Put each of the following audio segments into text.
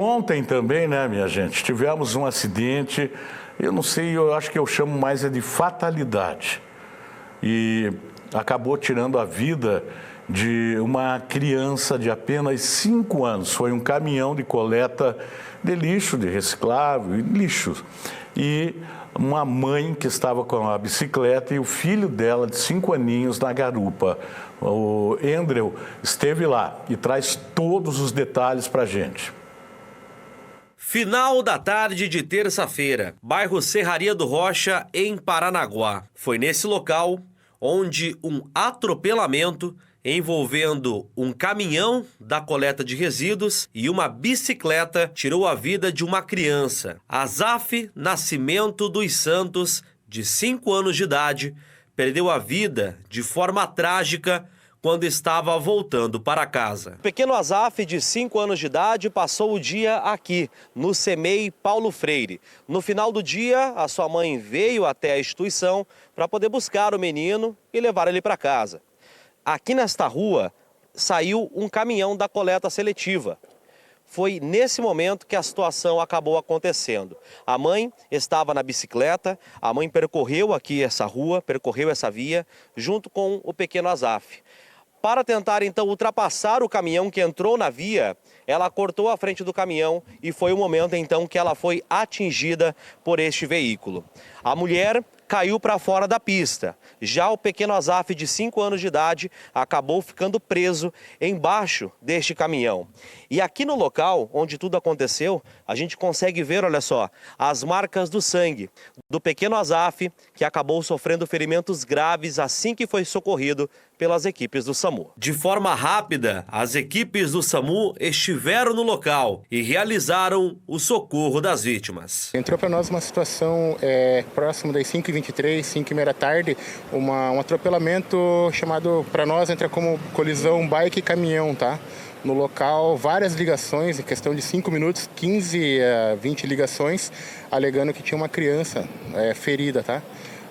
Ontem também, né, minha gente, tivemos um acidente, eu não sei, eu acho que eu chamo mais de fatalidade. E acabou tirando a vida de uma criança de apenas 5 anos. Foi um caminhão de coleta de lixo, de reciclável, lixo. E uma mãe que estava com a bicicleta e o filho dela, de 5 aninhos, na garupa. O Andrew esteve lá e traz todos os detalhes para a gente. Final da tarde de terça-feira, bairro Serraria do Rocha, em Paranaguá. Foi nesse local onde um atropelamento envolvendo um caminhão da coleta de resíduos e uma bicicleta tirou a vida de uma criança. Azaf Nascimento dos Santos, de 5 anos de idade, perdeu a vida de forma trágica quando estava voltando para casa. O pequeno Azaf, de 5 anos de idade, passou o dia aqui, no CEMEI Paulo Freire. No final do dia, a sua mãe veio até a instituição para poder buscar o menino e levar ele para casa. Aqui nesta rua, saiu um caminhão da coleta seletiva. Foi nesse momento que a situação acabou acontecendo. A mãe estava na bicicleta, a mãe percorreu aqui essa rua, percorreu essa via, junto com o pequeno Azaf. Para tentar, então, ultrapassar o caminhão que entrou na via, ela cortou a frente do caminhão e foi o momento, então, que ela foi atingida por este veículo. A mulher caiu para fora da pista. Já o pequeno Azaf, de 5 anos de idade, acabou ficando preso embaixo deste caminhão. E aqui no local onde tudo aconteceu, a gente consegue ver, olha só, as marcas do sangue do pequeno Azaf, que acabou sofrendo ferimentos graves assim que foi socorrido pelas equipes do SAMU. De forma rápida, as equipes do SAMU estiveram no local e realizaram o socorro das vítimas. Entrou para nós uma situação próximo das 5h23, 5h30 da tarde, um atropelamento chamado, para nós, entra como colisão bike e caminhão, tá? No local, várias ligações, em questão de 5 minutos, 15 a 20 ligações, alegando que tinha uma criança ferida, tá?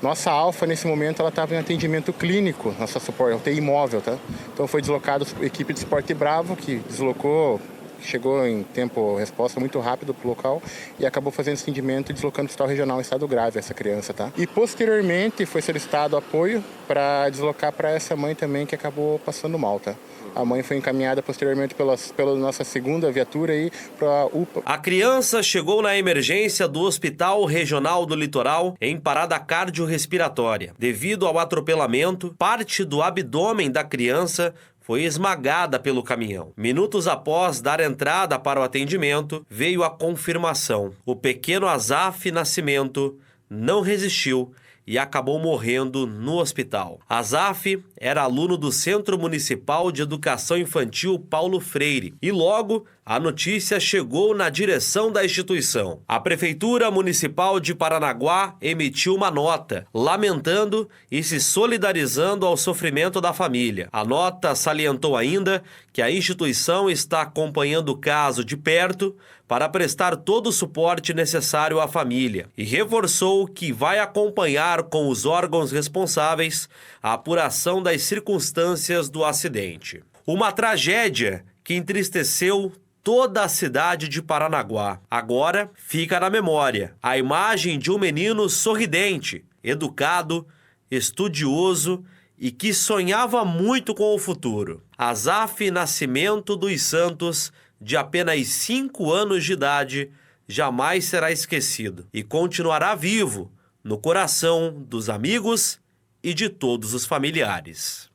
Nossa Alfa, nesse momento, ela estava em atendimento clínico, nossa suporte, UTI móvel, tá? Então foi deslocado a equipe de Suporte Bravo, que deslocou, chegou em tempo, resposta muito rápido para o local e acabou fazendo esse atendimento e deslocando para o Hospital Regional em estado grave essa criança, tá? E posteriormente foi solicitado apoio para deslocar para essa mãe também que acabou passando mal, tá? A mãe foi encaminhada posteriormente pela nossa segunda viatura aí para a UPA. A criança chegou na emergência do Hospital Regional do Litoral em parada cardiorrespiratória. Devido ao atropelamento, parte do abdômen da criança foi esmagada pelo caminhão. Minutos após dar entrada para o atendimento, veio a confirmação. O pequeno Azaf Nascimento não resistiu e acabou morrendo no hospital. Azaf era aluno do Centro Municipal de Educação Infantil Paulo Freire e logo a notícia chegou na direção da instituição. A Prefeitura Municipal de Paranaguá emitiu uma nota, lamentando e se solidarizando ao sofrimento da família. A nota salientou ainda que a instituição está acompanhando o caso de perto para prestar todo o suporte necessário à família e reforçou que vai acompanhar com os órgãos responsáveis a apuração das circunstâncias do acidente. Uma tragédia que entristeceu toda a cidade de Paranaguá. Agora fica na memória a imagem de um menino sorridente, educado, estudioso e que sonhava muito com o futuro. Azaf Nascimento dos Santos, de apenas 5 anos de idade, jamais será esquecido e continuará vivo no coração dos amigos e de todos os familiares.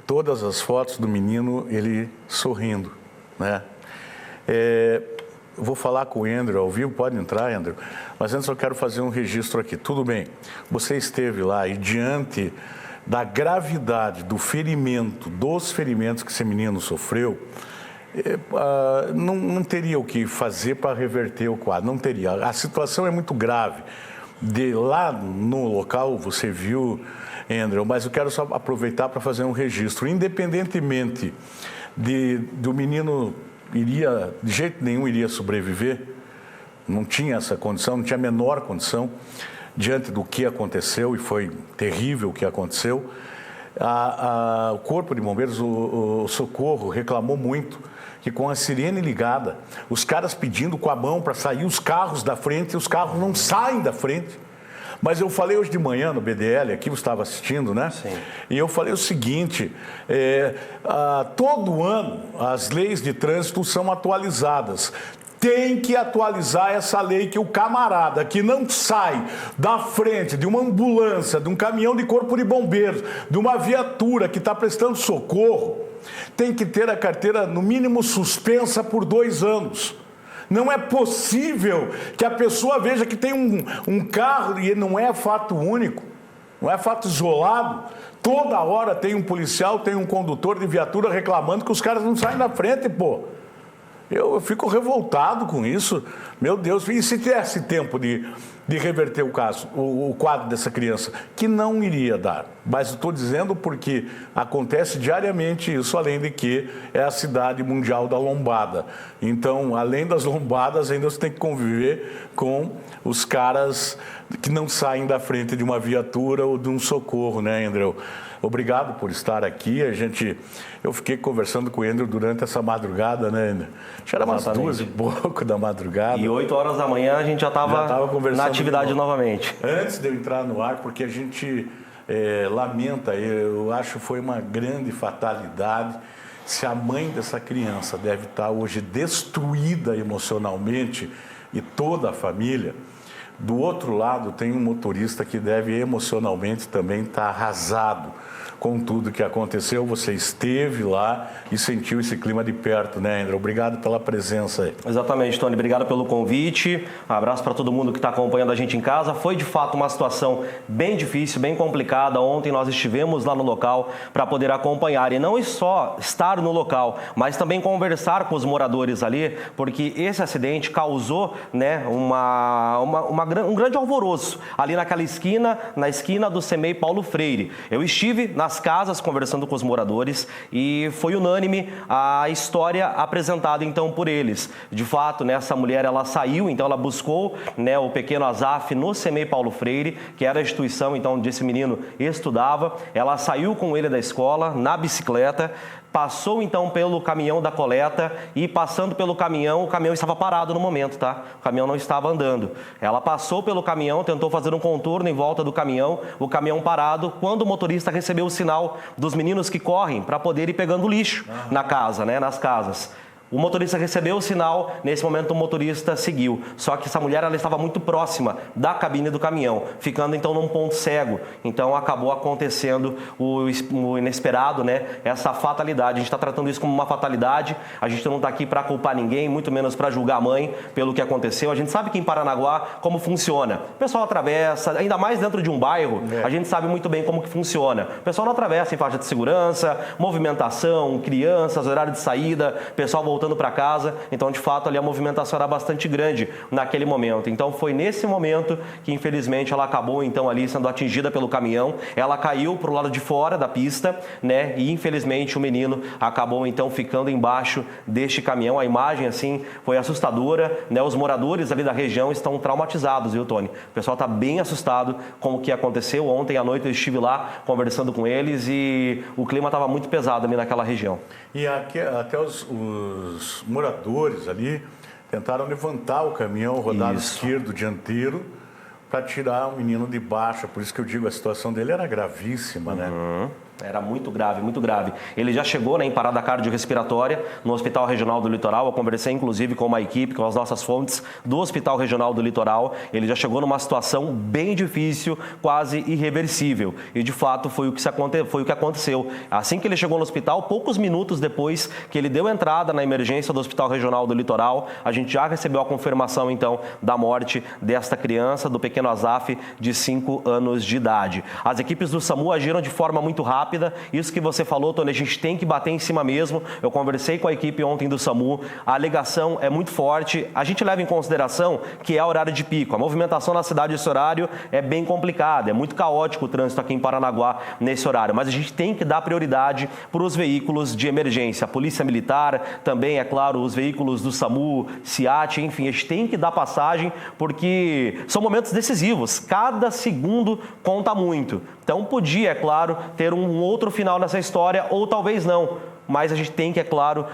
Todas as fotos do menino, ele sorrindo, né? Vou falar com o Andrew ao vivo, pode entrar, Andrew, mas antes eu quero fazer um registro aqui. Tudo bem, você esteve lá e diante da gravidade do ferimento, dos ferimentos que esse menino sofreu, não teria o que fazer para reverter o quadro, não teria. A situação é muito grave. De lá no local, você viu, Andrew, mas eu quero só aproveitar para fazer um registro. Independentemente do menino de jeito nenhum iria sobreviver, não tinha essa condição, não tinha a menor condição, diante do que aconteceu, e foi terrível o que aconteceu. O Corpo de Bombeiros, o Socorro, reclamou muito que com a sirene ligada, os caras pedindo com a mão para sair os carros da frente, e os carros não saem da frente. Mas eu falei hoje de manhã no BDL, aqui você estava assistindo, né? Sim. E eu falei o seguinte, todo ano as leis de trânsito são atualizadas. Tem que atualizar essa lei que o camarada que não sai da frente de uma ambulância, de um caminhão de corpo de bombeiros, de uma viatura que está prestando socorro, tem que ter a carteira, no mínimo, suspensa por 2 anos. Não é possível que a pessoa veja que tem um carro, e não é fato único, não é fato isolado. Toda hora tem um policial, tem um condutor de viatura reclamando que os caras não saem da frente, pô. Eu fico revoltado com isso. Meu Deus, e se tivesse tempo de reverter o caso, o quadro dessa criança, que não iria dar. Mas eu estou dizendo porque acontece diariamente isso, além de que é a cidade mundial da lombada. Então, além das lombadas, ainda você tem que conviver com os caras que não saem da frente de uma viatura ou de um socorro, né, Andreu? Obrigado por estar aqui. Eu fiquei conversando com o Andrew durante essa madrugada, né, Andrew? Já era umas 2h da madrugada. E 8 horas da manhã a gente já estava na atividade novamente. Antes de eu entrar no ar, porque a gente lamenta, eu acho que foi uma grande fatalidade. Se a mãe dessa criança deve estar hoje destruída emocionalmente e toda a família, do outro lado tem um motorista que deve emocionalmente também estar arrasado com tudo que aconteceu. Você esteve lá e sentiu esse clima de perto, né, André? Obrigado pela presença aí. Exatamente, Tony. Obrigado pelo convite. Um abraço para todo mundo que está acompanhando a gente em casa. Foi, de fato, uma situação bem difícil, bem complicada. Ontem nós estivemos lá no local para poder acompanhar. E não só estar no local, mas também conversar com os moradores ali, porque esse acidente causou, né, um grande alvoroço ali naquela esquina, na esquina do CEMEI Paulo Freire. Eu estive nas casas conversando com os moradores e foi unânime a história apresentada então por eles. De fato, né, essa mulher ela saiu, então ela buscou, né, o pequeno Azaf no CEMEI Paulo Freire, que era a instituição então onde esse menino estudava. Ela saiu com ele da escola na bicicleta, passou então pelo caminhão da coleta e passando pelo caminhão, o caminhão estava parado no momento, tá? O caminhão não estava andando. Ela passou pelo caminhão, tentou fazer um contorno em volta do caminhão, o caminhão parado, quando o motorista recebeu o sinal dos meninos que correm para poder ir pegando lixo na casa, né? Nas casas. O motorista recebeu o sinal, nesse momento o motorista seguiu. Só que essa mulher ela estava muito próxima da cabine do caminhão, ficando então num ponto cego. Então acabou acontecendo o inesperado, né? Essa fatalidade. A gente está tratando isso como uma fatalidade. A gente não está aqui para culpar ninguém, muito menos para julgar a mãe pelo que aconteceu. A gente sabe que em Paranaguá como funciona. O pessoal atravessa, ainda mais dentro de um bairro, a gente sabe muito bem como que funciona. O pessoal não atravessa em faixa de segurança, movimentação, crianças, horário de saída, pessoal voltando para casa, então de fato ali a movimentação era bastante grande naquele momento. Então foi nesse momento que infelizmente ela acabou então ali sendo atingida pelo caminhão, ela caiu para o lado de fora da pista, né, e infelizmente o menino acabou então ficando embaixo deste caminhão. A imagem assim foi assustadora, né, os moradores ali da região estão traumatizados, viu, Tony? O pessoal está bem assustado com o que aconteceu. Ontem à noite eu estive lá conversando com eles e o clima estava muito pesado ali naquela região. E até os moradores ali tentaram levantar o caminhão rodado esquerdo dianteiro para tirar o menino de baixo. Por isso que eu digo, a situação dele era gravíssima, né? Era muito grave, muito grave. Ele já chegou, né, em parada cardiorrespiratória no Hospital Regional do Litoral. Eu conversei, inclusive, com uma equipe, com as nossas fontes do Hospital Regional do Litoral. Ele já chegou numa situação bem difícil, quase irreversível. E, de fato, foi o que aconteceu. Assim que ele chegou no hospital, poucos minutos depois que ele deu entrada na emergência do Hospital Regional do Litoral, a gente já recebeu a confirmação, então, da morte desta criança, do pequeno Azaf, de 5 anos de idade. As equipes do SAMU agiram de forma muito rápida. Isso que você falou, Tony, a gente tem que bater em cima mesmo. Eu conversei com a equipe ontem do SAMU, a alegação é muito forte. A gente leva em consideração que é horário de pico. A movimentação na cidade nesse horário é bem complicada, é muito caótico o trânsito aqui em Paranaguá nesse horário. Mas a gente tem que dar prioridade para os veículos de emergência. A Polícia Militar, também, é claro, os veículos do SAMU, SIAT, enfim, a gente tem que dar passagem porque são momentos decisivos. Cada segundo conta muito. Então podia, é claro, ter um outro final nessa história, ou talvez não. mas a gente tem que, é claro,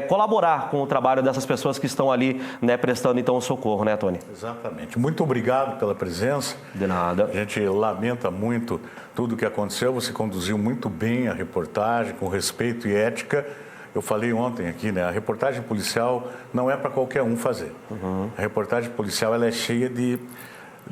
colaborar com o trabalho dessas pessoas que estão ali, né, prestando então o socorro, né, Tony? Exatamente. Muito obrigado pela presença. De nada. A gente lamenta muito tudo o que aconteceu. Você conduziu muito bem a reportagem, com respeito e ética. Eu falei ontem aqui, né? A reportagem policial não é para qualquer um fazer. A reportagem policial ela é cheia de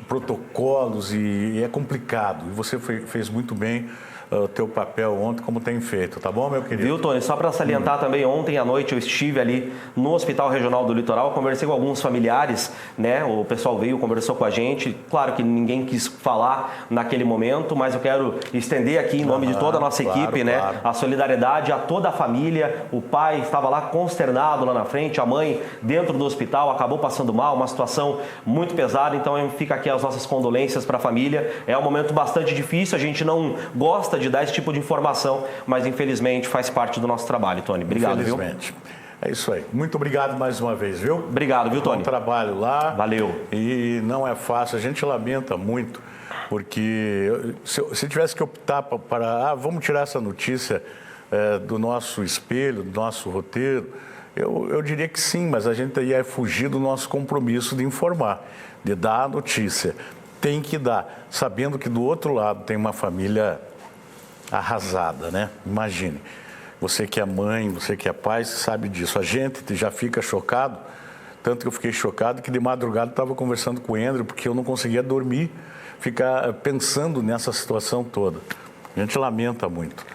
protocolos e é complicado. E você fez muito bem o teu papel ontem, como tem feito, tá bom, meu querido? Viu, Tony? Só para salientar também, ontem à noite eu estive ali no Hospital Regional do Litoral, conversei com alguns familiares, né? O pessoal veio, conversou com a gente. Claro que ninguém quis falar naquele momento, mas eu quero estender aqui em nome de toda a nossa equipe, né? Claro. A solidariedade a toda a família. O pai estava lá consternado lá na frente, a mãe dentro do hospital acabou passando mal, uma situação muito pesada. Então fica aqui as nossas condolências para a família. É um momento bastante difícil, a gente não gosta de dar esse tipo de informação, mas infelizmente faz parte do nosso trabalho, Tony. Obrigado, viu? Infelizmente. É isso aí. Muito obrigado mais uma vez, viu? Obrigado, viu, Tony? Bom trabalho lá. Valeu. E não é fácil, a gente lamenta muito, porque se tivesse que optar para vamos tirar essa notícia do nosso espelho, do nosso roteiro, eu diria que sim, mas a gente ia fugir do nosso compromisso de informar, de dar a notícia. Tem que dar, sabendo que do outro lado tem uma família arrasada, né? Imagine, você que é mãe, você que é pai, você sabe disso. A gente já fica chocado, tanto que eu fiquei chocado que de madrugada estava conversando com o Andrew, porque eu não conseguia dormir, ficar pensando nessa situação toda. A gente lamenta muito.